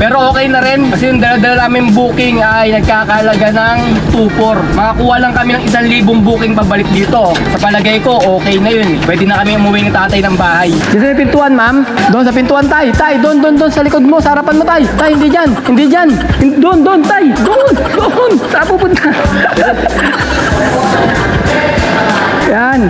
Pero okay na rin kasi yung dala-dala namin booking ay nagkakalaga ng 2,400. Makakuha lang kami ng 1,000 booking pabalik dito. Sa palagay ko, okay na yun. Pwede na kami umuwi ng tatay ng bahay. Dito sa pintuan, ma'am. Doon sa pintuan, tay. Tay, doon sa likod mo. Sa harapan mo, tay. Tay, hindi dyan. Hindi dyan. Doon, tay. Doon. Saan pupunta? Yan.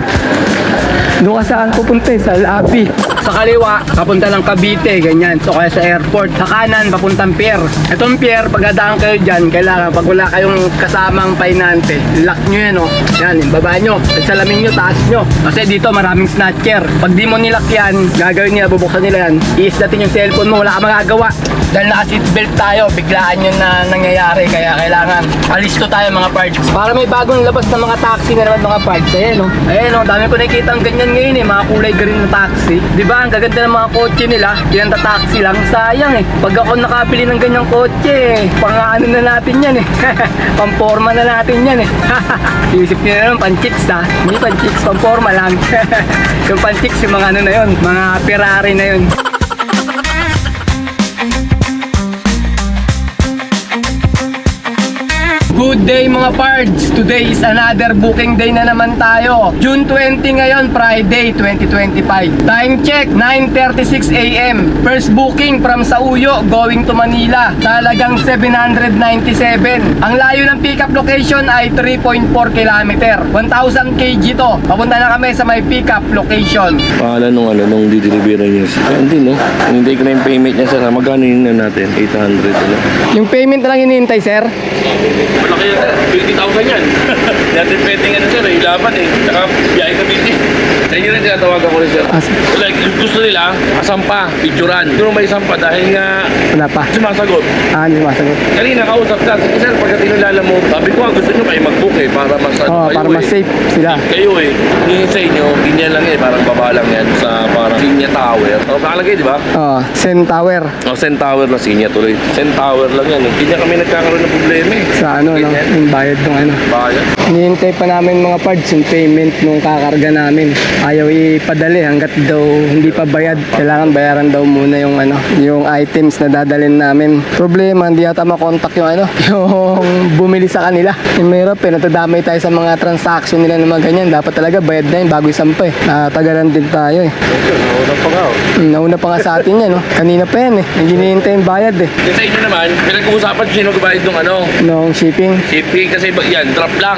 Doon ka saan pupunta sa Labi. Sa kaliwa, papunta ng Cavite, ganyan. So kaya sa airport. Sa kanan, papuntang pier. Itong pier, pagdadaan kayo dyan, kailangan, pag wala kayong kasamang painante, lock nyo yan, oh. Yan, baba nyo. Salamin nyo, taas nyo. Kasi dito, maraming snatcher. Pag di mo nilock yan, gagawin nila, bubuksan nila yan. Iisdatin yung cellphone mo, wala ka magagawa. Dahil naka-seatbelt tayo, biglaan yun na nangyayari. Kaya kailangan, alisto tayo mga parts. Para may bagong labas na mga taxi na naman mga parts. Ayan, oh. Ayan, oh. Dami ko nakikita ang ganyan ngayon, eh. Mga kulay green na taxi. Diba? Ang gaganda ng mga kotse nila. Yan taxi lang. Sayang, eh. Pag ako nakabili ng ganyang kotse, pang-ano na natin yan, eh. Pamporma na natin yan, eh. Isip nyo na naman, pan-chicks, ha. Hindi pan-chicks, pamporma lang. Yung pan-chicks, yung mga ano na yun. Mga Ferrari na yun. Good day mga pards! Today is another booking day na naman tayo. June 20 ngayon, Friday 2025. Time check, 9:36 AM. First booking from Sauyo going to Manila. Talagang 797. Ang layo ng pickup location ay 3.4 km. 1,000 kg to. Papunta na kami sa may pickup location. Pangalan nung didelivery niya. Hindi, no? Hindi ko na yung payment niya, sir. Magkano yun na natin? 800, ano? Yung payment na lang hinihintay, sir? Malaki yan, sir. 20,000 yan. Natin pwede nga na, sir. Yung laban, eh. Saka biyahe ka busy. Sa inyo rin tinatawagan ko rin, sir. Like, yung gusto nila, asampa, picturean. Pero may sampa dahil nga Wala pa. sumasagot. Hindi masagot. Kanina, kausap ka. Sige, sir, pagdating ng lala mo, sabi ko, gusto nyo kayo mag-book, eh. Para mas, Para mas safe sila. Kayo, eh. Yung sa inyo, ganyan lang, eh. Parang baba lang yan sa parang Sinya Tower. O, nakalagay, di ba? Sen Tower. O, Sen Tower na Sinya tuloy. Sen Tower lang yan, eh. Ganyan kami nagkakaroon ng problema, eh. Sa ano, no? Yung bayad ng ano. Bayan. Hinihintay pa namin mga parts yung payment nung kakarga namin. Ayaw ipadali hanggat daw hindi pa bayad. Kailangan bayaran daw muna yung ano, yung items na dadalhin namin. Problema, hindi yata makontak yung ano, yung bumili sa kanila. Yung mahirap eh, natadamay tayo sa mga transaction nila na mga ganyan. Dapat talaga bayad na yun bago isampa eh. Natagalan din tayo eh. Nauna pa nga, oh. Nauna pa nga sa atin yan, no? Kanina pa yan eh. Hindi hinihintay yung bayad eh. Yung sa inyo naman, pinag-uusapan sino magbayad ng ano? Nung shipping. Shipping kasi yan, drop lang.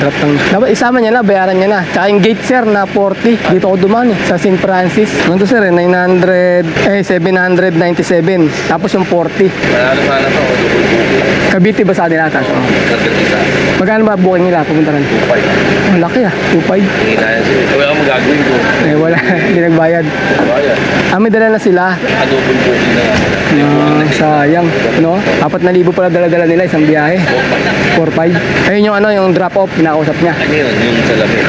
Drop lang. Dapat isama niya na, bayaran niya na. Tsaka yung gate sir na 40. Dito ako dumaan eh, sa St. Francis. Nandito sir 797. Tapos yung 40. Manalo sana to. Cavite ba sa nila? Magkano ba booking nila? Pupunta rin. 2.5. Ang laki ah, 2.5. Hindi na yan sila. Kaya ako magagawin ko. Wala, hindi nagbayad. Bayan. May dala na sila. Double booking na nga. Sayang, no? 4,000 pala dala-dala nila isang biyahe. 4.5. Ayun yung ano, yung drop off, pinakausap niya. Ano yun? Yung salamin.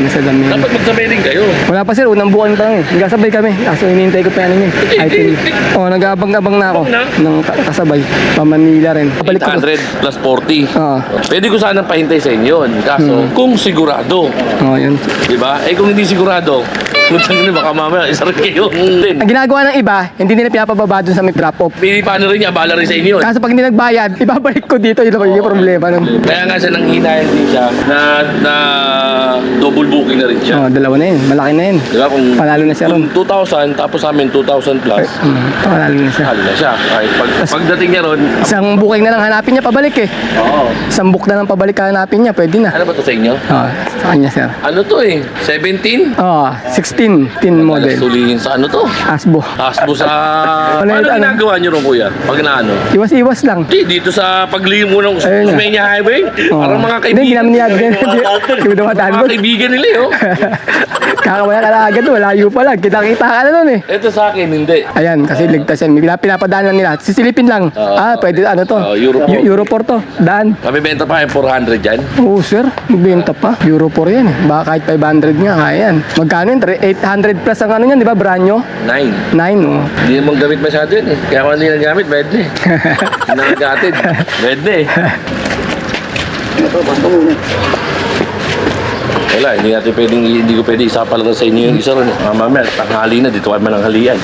Sa dami. Dapat magsabay din kayo. Wala pa sir, unang buwan pa lang eh. Nagkasabay kami. Kaso hinihintay ko pa yan yun. Item. Nag-abang-abang na ako ng kasabay. Pa Manila rin. Kabalik ko. 800 plus 40. Oo. Pwede ko sanang pahintay sa inyo yun. Kaso, kung sigurado. Yun. Diba? Kung hindi sigurado, kung baka mamaya, isarap kayo. Ang ginagawa ng iba, hindi nila pinapababa dun sa may drop off. Pili paano rin niya, bala rin sa inyo. Kaso pag hindi nagbayad, ibabalik ko dito. Yun yung problema nun. Kaya nga siya nang hinayan din siya na double booking na rin siya. Dalawa na yun. Malaki na yun. Diba? Kung Panalo na siya ron. 2,000, tapos sa amin 2,000 plus, Panalo na siya. halo na siya. Kahit pagdating niya ron, Isang booking na lang hanapin niya pabalik eh. oo. Isang book na lang pabalik hanapin niya. Pwede na. Ano ba to sa inyo? Sa kanya sir. Ano to eh? 17? 16. Tin model. Sulihin sa ano to? Asbo. Tasbo sa... Wala Paano yung ano? ginagawa niyo ron, kuya? Pag naano? Iwas-iwas lang. Dito sa paglimo ng Ayun na. Usmeña Highway, parang mga Hindi, kaibigan. ginamit niya. Hindi dumadaan Mga kaibigan nila eh, oh. Kakawala ka na agad. Malayo pa lang. Kita-kita ka na nun eh. Ito sa akin, hindi. Ayan, kasi ligtas yan. May pinapadaan lang nila. Sisilipin lang. Pwede ano to? Europort. Europort to. Daan. Kami benta pa yung 400 dyan. Oo sir, magbenta pa. Europort yan eh. Baka kahit 500 nga, kaya yan. Magkano yun? 800 plus ang ano yan, di ba? Branyo? 9. 9 oh. Hindi naman gamit masyado yun eh. Kaya kung hindi nagamit, bed na eh. Nakagatid. Bed na eh. Wala, hindi ko pwede isapal sa inyo yung isa ron. Mamaya, tanghali na, dito kami mananghalian.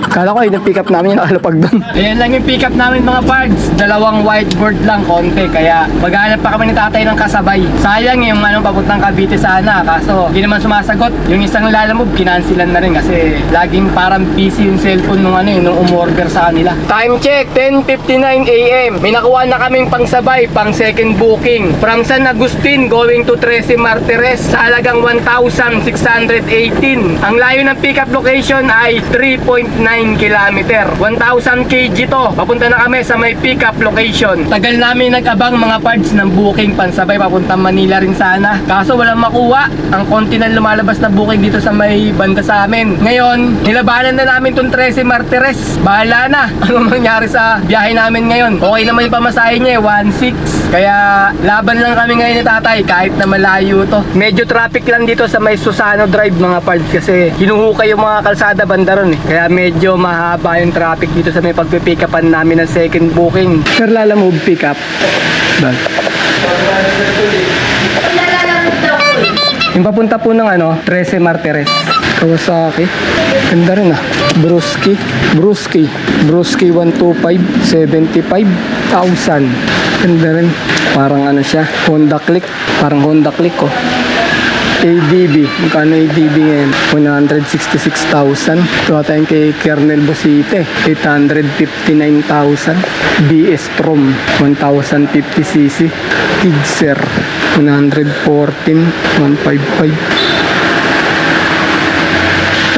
Kala ko yung pick up namin yung alupag doon. Ayan lang yung pick up namin mga parts. Dalawang whiteboard lang, konti. Kaya maghanap pa kami ni tatay ng kasabay. Sayang yung papuntang Cavite sana. Kaso hindi naman sumasagot. Yung isang lalamove, kinansilan na rin kasi laging parang busy yung cellphone nung nung umorder sa kanila. Time check, 10:59 AM. May nakuha na kaming pangsabay, pang second booking. From San Agustin going to Trece Martires sa halagang 1,618. Ang layo ng pickup location ay 3.9 kilometer. 1,000 kg to. Papunta na kami sa may pickup location. Tagal namin nag-abang mga parts ng booking pansabay papuntang Manila rin sana. Kaso walang makuha. Ang konti na lumalabas na booking dito sa may banda sa amin. Ngayon, nilabanan na namin tong Trece Martires. Bahala na. Ano mangyari sa biyahe namin ngayon? Okay naman yung pamasahe niya 1,600. Kaya laban lang kami ngayon ni tatay kahit na malayo to. Medyo traffic lang dito sa may Susano Drive mga parts kasi hinuhukay yung mga kalsada banda ron eh. Kaya medyo mahaba yung traffic dito sa may pagpipick upan namin ng second booking. Sir, lalamove pick up. Yung papunta po ng Trece Martires. Kawasaki. Ganda rin Brusky 125, 75,000. Ganda rin. Parang siya. Honda Click. Parang Honda Click oh. ADB. Magkano ADB ngayon? 166,000. Ito tayong kay Kernel Bosite. 859,000. BS Prom. 1,050cc. Gixxer. 114. 155.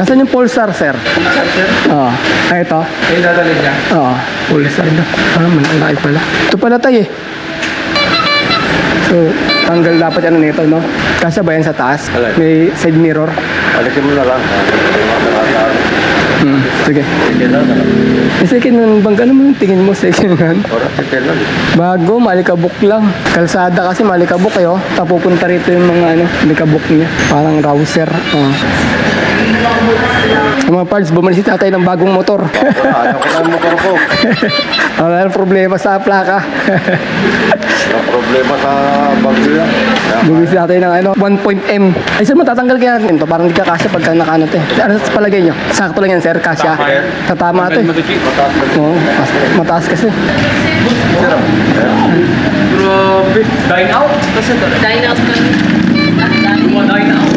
Nasaan yung Pulsar, sir? Pulsar, sir? Oo. Ito? Ay, dadalhin niya. Oo. Pulsar na. Malaki pala. Ito pala tayo So, tanggal dapat nito, no? Kasya ba yan sa taas? Alay. May side mirror. Alisin mo na lang. Sige. Second hand bang ano mo tingin mo second hand? Bago, malikabok lang. Kalsada kasi malikabok kayo. Tapupunta rito yung mga malikabok niya. Parang rouser. Mga parts, bumalik si tatay ng bagong motor. Ayaw ko ng motor ko. Wala nang problema sa plaka. Ang problema sa bagyo yan. Bumalik si tatay ng 1.M. Ay sir, matatanggal kaya natin to. Parang hindi ka kasya pagka nakaano to eh. Ano sa palagay nyo? Sakto lang yan sir, kasya. Tama yan. Tatama to eh. Oo, mataas kasi. Grabe. Dine out? Kasi Dine out kami. dine out.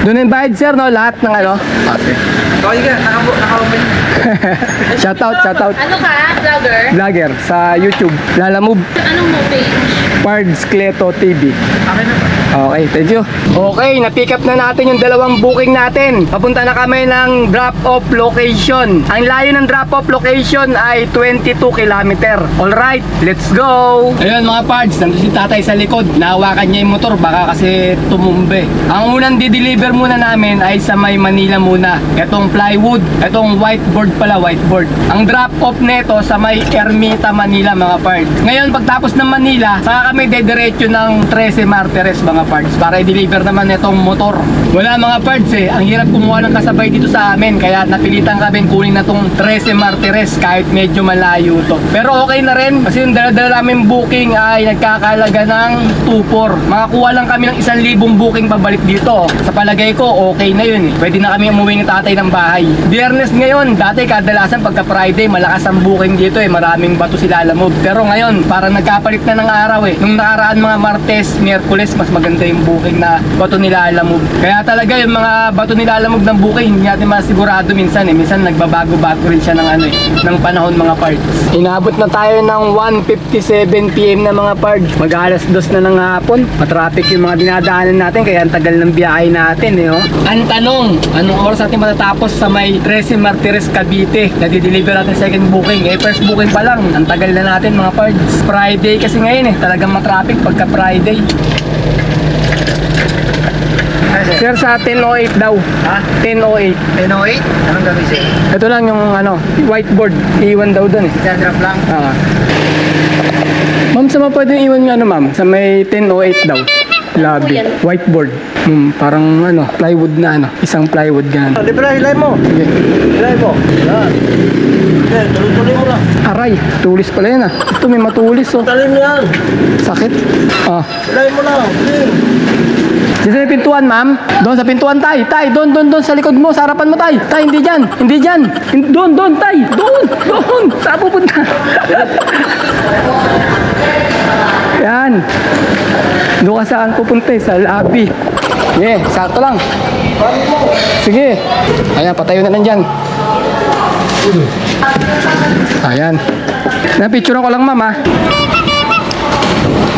Doon yung bayad sir, no? Lahat ng Okay. Okay ka, naka-open. Shoutout. Ano ka? Vlogger? Vlogger sa YouTube. Lalamove. Anong mo page? Pards Cleto TV. Okay na ba? Okay, thank you. Okay, na-pick up na natin yung dalawang booking natin. Papunta na kami ng drop-off location. Ang layo ng drop-off location ay 22 km. Alright, let's go! Ayun mga parts, nandun si tatay sa likod. Nahawakan niya yung motor, baka kasi tumumbe. Ang unang di-deliver muna namin ay sa may Manila muna. Itong plywood, itong whiteboard pala, whiteboard. Ang drop-off neto sa may Ermita, Manila mga parts. Ngayon, pagtapos ng Manila, saka kami dediretso ng Trece Martires mga parts para i-deliver naman itong motor. Wala mga parts eh. Ang hirap kumuha ng kasabay dito sa amin kaya napilitan kami kunin na tong Trece Martires kahit medyo malayo to. Pero okay na rin kasi yung dala-dala namin booking ay nagkakalaga ng 2,400. Makakuha lang kami ng 1,000 booking pabalik dito. Sa palagay ko okay na yun eh. Pwede na kami umuwi ni tatay ng bahay. Biyernes ngayon, dati kadalasan pagka Friday malakas ang booking dito eh. Maraming bato sila lamove. Pero ngayon parang nagkapalit na ng araw eh. Nung nakaraan mga Martes, Miyerkules mas maganda yung booking na bato nila alamog. Kaya talaga yung mga bato nila alamog ng booking hindi natin masigurado minsan eh. Minsan nagbabago-bago rin siya ng ng panahon mga parts. Inabot na tayo ng 1:57 PM na mga parts. Mag-alas 2 na ng hapon. Matraffic yung mga dinadaanan natin kaya ang tagal ng biyahe natin eh. Ang tanong, anong oras natin matatapos sa may Trece Martires Cavite na di-deliver natin second booking? Eh first booking pa lang. Ang tagal na natin mga parts. Friday kasi ngayon eh. Talagang matraffic pagka Friday. Sir, sa 10:08 daw. Ha? 10:08. 10:08? Anong gagawin sa'yo? Ito lang yung whiteboard. Iwan daw doon eh. Drop lang. Ma'am, sa mga pwede iwan nga ma'am? Sa may 10:08 daw. Lobby. yan? Whiteboard. Parang ano, plywood na ano. Isang plywood ganun. Libre, hilay mo. Sige. Hilay mo. Yan. Okay, tuloy-tuloy mo lang. Aray, tulis pala yan ah. Ito may matulis oh. Talim yan. Sakit. Ah. Hilay mo lang. Sige. Diyan sa pintuan, ma'am. Doon sa pintuan, tay. Tay, doon sa likod mo. Sa harapan mo, tay. Tay, hindi dyan. Hindi dyan. Doon, tay. Doon. Saan pupunta? Yan. Doon ka saan pupunta eh, sa lobby. Yeah, sakto lang. Sige. Ayan, patayo na lang dyan. Ayan. Napicturean ko lang, ma'am, ha.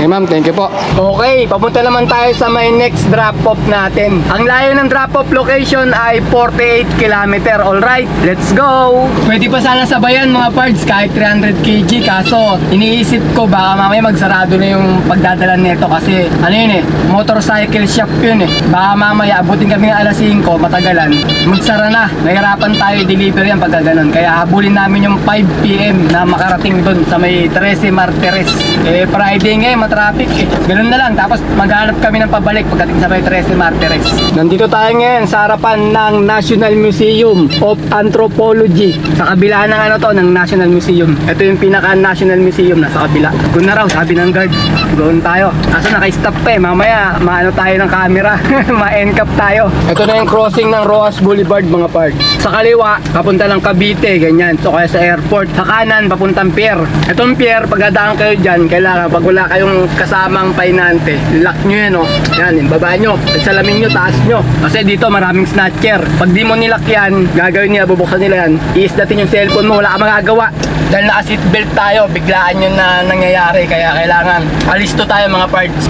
Okay, ma'am, thank you po. Okay, papunta naman tayo sa may next drop-off natin. Ang layo ng drop-off location ay 48 km. Alright, let's go! Pwede pa sana sabayan mga parts kahit 300 kg. Kaso, iniisip ko baka mamaya magsarado na yung pagdadala nito kasi ano yun eh, motorcycle shop yun eh. Baka mamaya abutin kami ng alas 5, matagalan. Magsara na, nahirapan tayo i-deliver yan pagka ganun. Kaya habulin namin yung 5 PM na makarating dun sa may 13 Martires. Eh, Friday ngayon, traffic eh. Ganun na lang. Tapos maghanap kami ng pabalik pagdating sa may 13 Martires. Nandito tayo ngayon sa harapan ng National Museum of Anthropology. Sa kabila ng ano to, ng National Museum. Ito yung pinaka-National Museum na sa kabila. Doon na raw, sabi ng guard. Doon tayo. Kaso naka-stop pa eh. Mamaya, maano tayo ng camera. Ma-encap tayo. Ito na yung crossing ng Rojas Boulevard mga parts. Sa kaliwa, papunta ng Cavite, ganyan. So kaya sa airport. Sa kanan, papuntang pier. Itong pier, pagdadaan kayo dyan, kailangan pag wala kayong kasamang painante, lock nyo yan oh. Yan, baba nyo, salamin nyo, taas nyo. Kasi dito maraming snatcher. Pag di mo nilock yan, gagawin nila, bubuksan nila yan, iisdatin yung cellphone mo, wala ka magagawa. Dahil naka-seatbelt tayo, biglaan yun na nangyayari. Kaya kailangan alisto tayo mga parts.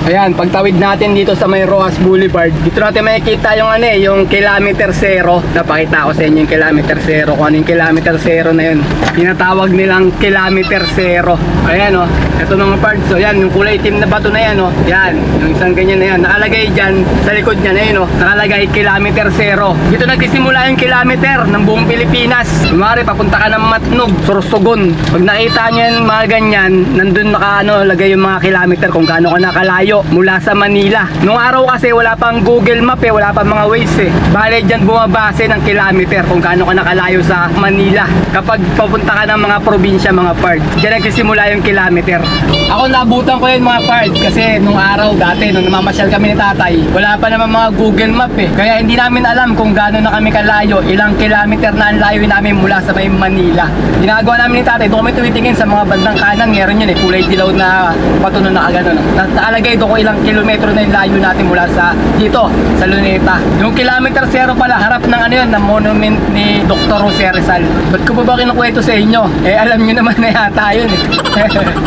Ayan, pagtawid natin dito sa may Rojas Boulevard, dito natin makikita yung ano eh, yung kilometer zero. Napakita ko sa inyo yung kilometer zero, kung ano yung kilometer zero na yun. Tinatawag nilang kilometer zero. Ayan o, ito mga parts. So yan, yung kulay itim na bato na yan o. Yan, yung isang ganyan na yan. Nakalagay dyan, sa likod niya na yun o. Nakalagay kilometer zero. Dito nagsisimula yung kilometer ng buong Pilipinas. Kumari, papunta ka ng Matnog, Sorsogon. Pag nakita nyo yung mga ganyan, nandun lagay yung mga kilometer kung gaano ka nakalayo mula sa Manila. Nung araw kasi wala pang Google Map eh, wala pang mga Waze eh. Bale dyan bumabase ng kilometer kung gaano ka nakalayo sa Manila. Kapag papunta ka ng mga probinsya, mga parts, dyan nagsisimula yung kilometer. Ako nabutan ko yun mga parts kasi nung araw dati, nung namamasyal kami ni tatay, wala pa naman mga Google Map eh. Kaya hindi namin alam kung gaano na kami kalayo, ilang kilometer na ang layo namin mula sa may Manila. Ginagawa namin ni tatay, doon kami tumitingin sa mga bandang kanan, meron yun eh, kulay dilaw na bato na nakagano. Nakalagay doon kung ilang kilometro na yung layo natin mula sa dito, sa Luneta. Yung kilometer zero pala, harap ng ano yun, na monument ni Dr. Jose Rizal. Ba't ko ba kinukwento sa inyo? Eh, alam nyo naman na yata yun eh.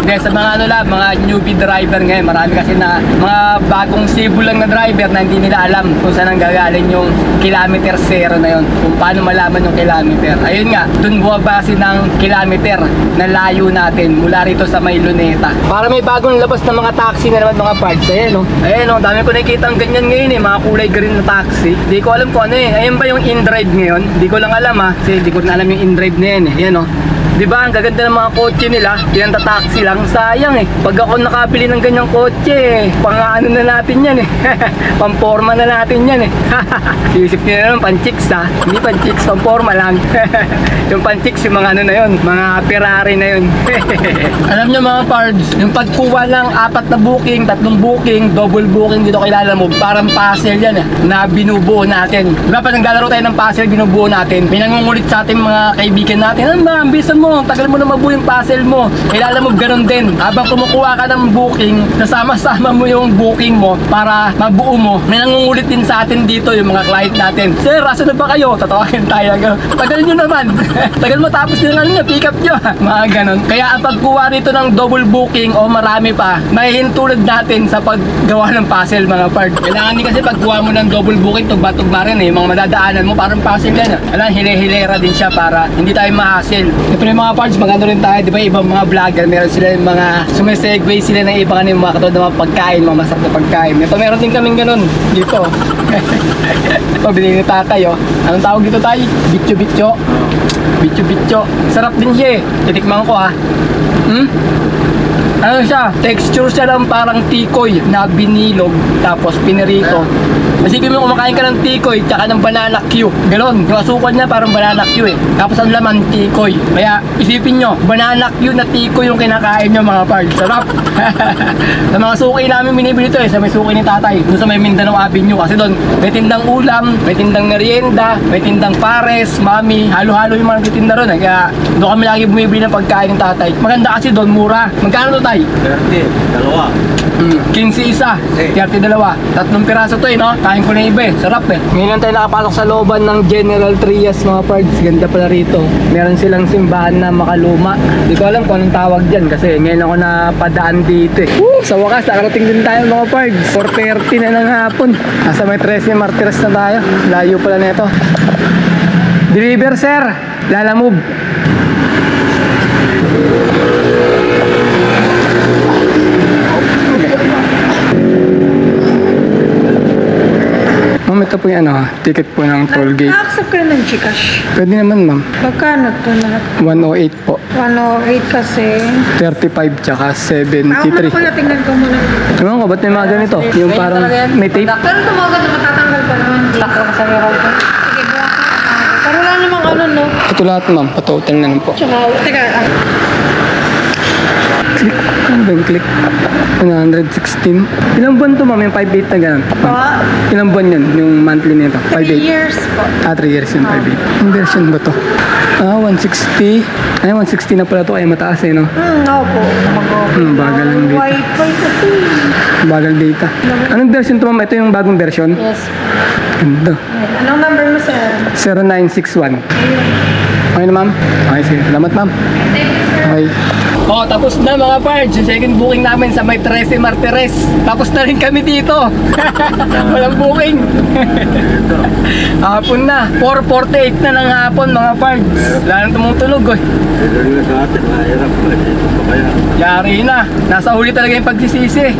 Dahil sa mga ano lang, mga newbie driver ngayon, marami kasi na mga bagong Cebu lang na driver na hindi nila alam kung saan ang gagaling yung kilometer zero na yun. Kung paano malaman yung kilometer. Ayun nga, dun buwabase ng kilometer na layo natin mula rito sa may Luneta. Para may bagong labas na mga taxi na naman mga parts. Ayan o. Ayan o, dami ko nakikita ang ganyan ngayon eh. Mga kulay green na taxi. Di ko alam kung ano eh. Ayan ba yung in-drive ngayon? Di ko lang alam ha. Kasi di ko na alam yung in-drive na yan eh. Ayan o. Diba, ang gaganda ng mga kotse nila, pinanta-taxi lang, sayang eh. Pag ako nakabili ng ganyang kotse, pang-ano na natin yan eh. Pamporma na natin yan eh. Isip nyo naman, pan-chicks ha. Hindi pan-chicks, pamporma lang. Yung pan-chicks, yung mga ano na yun, mga Ferrari na yun. Alam nyo mga pards, yung pagkuha ng 4 na booking, 3 booking, double booking dito kay Lalamove, parang puzzle yan eh, na binubuo natin. Diba, pag naglalaro tayo ng puzzle, binubuo natin. May nangungulit sa ating mga kaibigan natin, ano ba, ambisan mo, tagal mo na mabuo yung puzzle mo. Kailangan mo ganun din. Habang kumukuha ka ng booking, nasama-sama mo yung booking mo para mabuo mo. May nangungulit din sa atin dito yung mga client natin. Sir, asan na ba kayo? Tatawagin tayo. Tagal nyo naman. Tagal mo tapos yung ano nyo, pick up nyo. Mga ganun. Kaya ang pagkuha rito ng double booking o marami pa, may hintulad natin sa paggawa ng puzzle mga part. Kailangan din kasi pagkuha mo ng double booking, tugba-tugma rin eh. Yung mga madadaanan mo, parang puzzle yan. Alam, hile-hilera din siya para hindi tayo ma-hassle. Yung mga parts, magano rin tayo, di ba, ibang mga vlogger, meron sila yung mga sumisegue sila ng iba kanyung mga katulad ng mga pagkain, mga masarap na pagkain. Ito meron din kaming ganun dito. Ito, binili ni tatay, oh. Anong tawag dito tayo? Bitcho-bitcho. Bitcho-bitcho. Sarap din siya eh. Titikman ko ha. Ano siya, texture siya lang parang tikoy na binilog tapos pinirito. Masipin mo kumakain ka ng tikoy tsaka ng banana Q. Ganon, yung asukal niya parang banana Q eh. Tapos ang laman tikoy. Kaya isipin nyo, banana Q na tikoy yung kinakain nyo mga pards. Sarap! Sa mga suki namin binibili ito eh, sa may suki ni tatay. Doon sa may Mindanao Avenue kasi doon may tindang ulam, may tindang merienda, may tindang pares, mami, halo-halo yung mga titinda ron eh. Kaya doon kami lagi bumibili ng pagkain ng tatay. Maganda kasi doon, mura. Magkano to tay? 30, dalawa. 15 isa, 32. Tatlong piraso to eh, no? Kain ko na iba eh. Sarap eh. Ngayon lang tayo nakapasok sa looban ng General Trias mga pards. Ganda pala rito. Meron silang simbahan na makaluma. Hindi ko alam kung anong tawag dyan kasi ngayon ako napadaan dito eh. Woo! Sa wakas, nakarating din tayo mga pards. 4:30 na ng hapon. Nasa may 13 Martires na tayo. Layo pala na ito. Deliver sir! Lala move. Ma'am, ito po yung ticket po ng toll gate. Na-accept ka na ng Gcash. Pwede naman ma'am. Magkano to lahat? 108 po. 108 kasi. 35 tsaka Ako muna 73. kuya, tingnan ko muna. Ewan ko, ba't may mga ganito? Yung parang may tape. Pero tumagal na matatanggal pa naman. Sakto ka sa meron ko. Sige, buwan ka. Pero wala namang ano, no? Ito lahat ma'am, patotal na lang po. Tsaka, teka, Click. Ano ba yung click? 116. Ilang buwan to ma'am? Yung 5.8 na ganun. Ilang buwan yun? Yung monthly nito? 3 5.8. years po. 3 years yung 5.8. Yung version ba to? 160. Ay, 160 na pala to. Ay, mataas eh, no? Opo. Bagal lang dito. Wi-Fi kasi. Bagal data. Anong version to ma'am? Ito yung bagong version? Yes. Ganda. Anong number mo, sir? 0961. Okay na ma'am? Okay, sige. Salamat ma'am. Okay. Oh, tapos na mga pards. Yung second booking namin sa may 13 Martires. Tapos na rin kami dito. Walang booking. Hapon na. 4:48 na ng hapon mga pards. Wala nang tumutulog eh. Dito na sa atin, mahirap. Dito pa kaya. Yari na. Nasa huli talaga yung pagsisisi.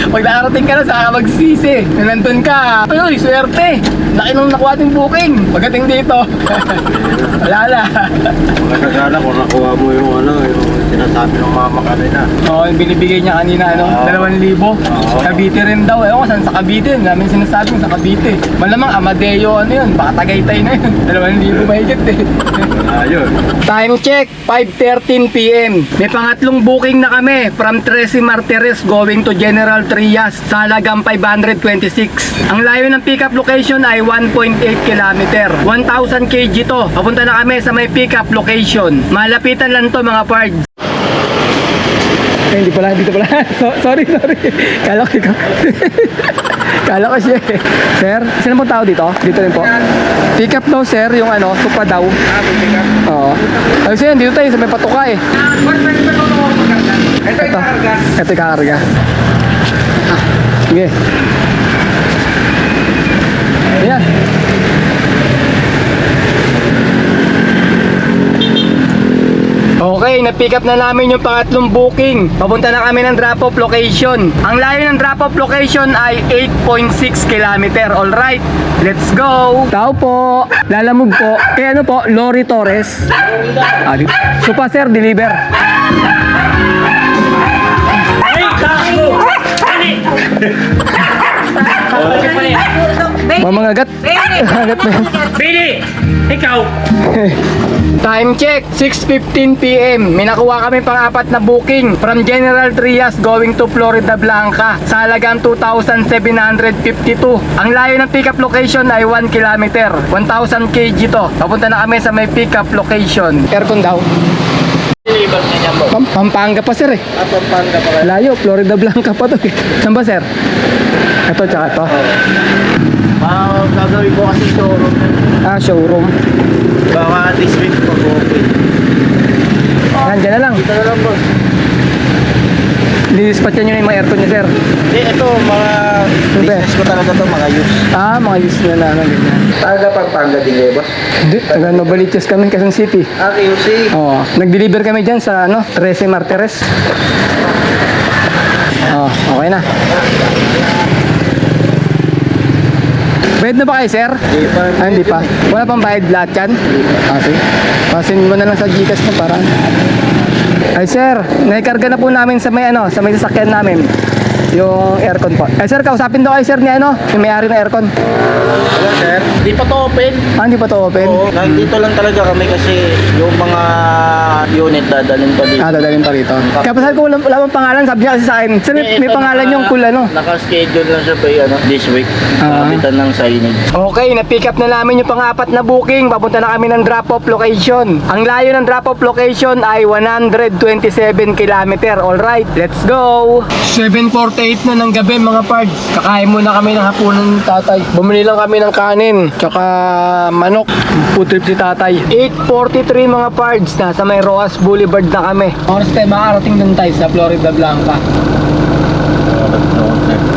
Pag nakarating ka na, saka ka magsisisi. Nandun ka. Ay, swerte. Laki nung nakuha ating booking. Pagdating dito. Wala na. Magkakala kung nakuha mo yung yung sinasabi ng mama kanina. Oo, yung binibigay niya kanina, 2,000. Cavite rin daw. Ewan ko saan sa Cavite. Namin sinasabing sa Cavite. Malamang Amadeo, yun. Baka Tagaytay na yun. 2,000 mahigit eh. Ayun. Time check, 5:13 PM. May pangatlong booking na kami from 13 Martires going to General Trias sa halagang 526. Ang layo ng pickup location ay 1.8 kilometer. 1,000 kg to. Papunta na kami sa may pickup location. Malapitan lang to mga pards. Hindi pala, dito pala. Sorry. Kala ko ikaw. Kala ko siya eh. Sir, sino po tao dito? Dito rin po. Pick up daw sir, yung Supra daw. Pick up. Oo. Ay sir, dito tayo sa may patuka eh. Ito. Ito yung kakarga. Sige. Ayan. Okay, na-pick up na namin yung pangatlong booking. Papunta na kami ng drop-off location. Ang layo ng drop-off location ay 8.6 kilometer. Alright, let's go! Tao po, lalamog po. Eh ano po, Lori Torres. Supa sir, deliver. Mamangagat. Mamangagat na yan. Billy! Ikaw! Time check, 6:15 PM. May nakuha kami pang-apat na booking from General Trias going to Florida Blanca sa halagang 2,752. Ang layo ng pickup location ay 1 kilometer. 1,000 kg to. Papunta na kami sa may pickup location. Aircon daw. Deliver na niya po. Pampanga pa sir eh. Pampanga pa kayo. Layo, Florida Blanca pa to eh. Saan ba sir? Ito tsaka to. Gagawin ko kasi showroom na. Showroom. Baka this week po okay. Nandiyan na lang. Dito na lang boss. Dispatch nyo na yung mga aircon nyo sir. Ito mga business ko talaga to, mga use. Mga use nyo na ganyan. Taga Pampanga din kayo boss? Hindi, taga Novaliches kami, Quezon City. QC. Oo. Nag-deliver kami dyan sa 13 Martires. Okay na. Bayad na ba kayo, sir? Hindi pa. Hindi pa. Wala pang bayad lahat yan? Sige. Pasin mo na lang sa Gcash na para. Ay sir, naikarga na po namin sa may sa may sasakyan namin. Yung aircon po. Ay sir, kausapin daw kayo sir ni yung may-ari ng aircon. Hello, sir. Di pa to open. Ah, hindi pa to open? Oo, nandito lang talaga kami kasi yung mga unit dadalhin pa dito. Ah, dadalhin pa rito. Kaya pa sabi ko, wala bang pangalan? Sabi niya kasi sa akin, sir, may pangalan yung cool Naka-schedule lang siya pa this week. Ah. Kapitan ng signage. Okay, na-pick up na namin yung pang-apat na booking. Papunta na kami ng drop-off location. Ang layo ng drop-off location ay 127 kilometer. Alright, let's go! 7:48 na ng gabi mga pards. Kakain muna kami ng hapunan ng tatay. Bumili lang kami ng kanin, tsaka manok. Food trip si tatay. 8:43 mga pards. Nasa may Roas Boulevard na kami. Oras tayo makarating dun tayo sa Florida Blanca.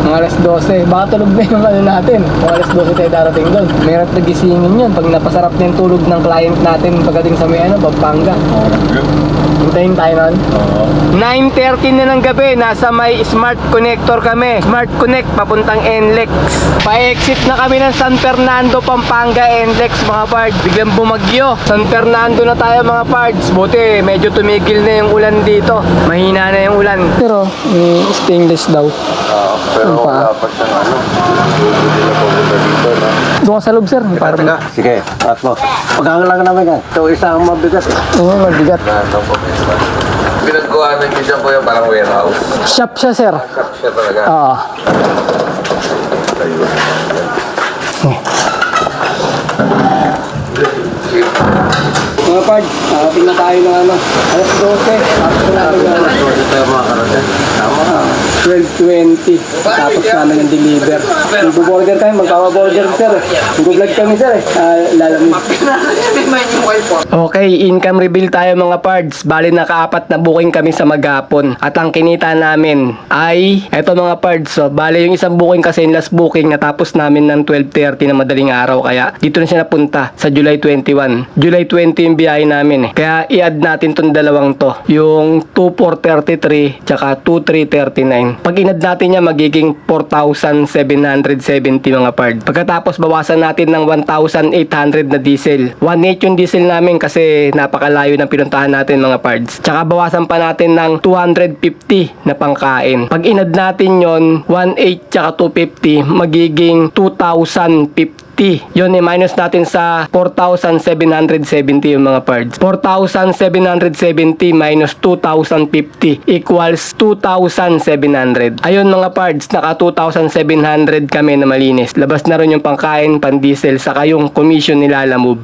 Mga alas 12. Baka tulog na yung natin. Mga alas 12 tayo darating doon. Meron nagisingin yun pag napasarap na yung tulog ng client natin pagdating sa may Pampanga. Hintayin tayo nun. 9:30 na ng gabi. Nasa may Smart Connector kami. Smart Connect papuntang NLEX. Pa-exit na kami ng San Fernando, Pampanga, NLEX mga pards. Biglang bumagyo. San Fernando na tayo mga pards. Buti medyo tumigil na yung ulan dito. Mahina na yung ulan. Pero stainless daw. Pero pa? dapat ng hindi na pumunta dito, no? Doon ka sa loob sir. Para Sige, tatlo. Paghangalan namin yan. Ito isang mabigat. Oo, mabigat. Pinagkuha ng isang kuya parang warehouse. Shop siya sir. Siya talaga. Oo. Mga pards, nakating na tayo ng alas 12. Tapos na natin Ito tayo mga karagan. Tama. 12:20. Tapos namin ang deliver. Mag-border tayo, magpapaborder sir. Mag-vlog kami sir lalamig. Okay, income reveal tayo mga pards. Bali nakaapat na booking kami sa maghapon. At ang kinita namin ay eto mga pards. So, bali yung isang booking kasi yung last booking natapos namin ng 12:30 na madaling araw. Kaya dito na siya napunta sa July 21. July 20 yung biyahe namin Kaya i-add natin tong dalawang to. Yung 2433 tsaka 2339. Pag in-add natin yan magiging 4,770 mga pards. Pagkatapos bawasan natin ng 1,800 na diesel. 1.8 yung diesel namin kasi napakalayo ng pinuntahan natin mga pards. Tsaka bawasan pa natin ng 250 na pangkain. Pag in-add natin yon 1.8 tsaka 250 magiging 2,050. Yun, i-minus natin sa 4,770 yung mga pards. 4,770 minus 2,050 equals 2,700. Ayun mga pards, naka 2,700 kami na malinis. Labas na rin yung pangkain, pan-diesel, saka yung commission nila Lalamove.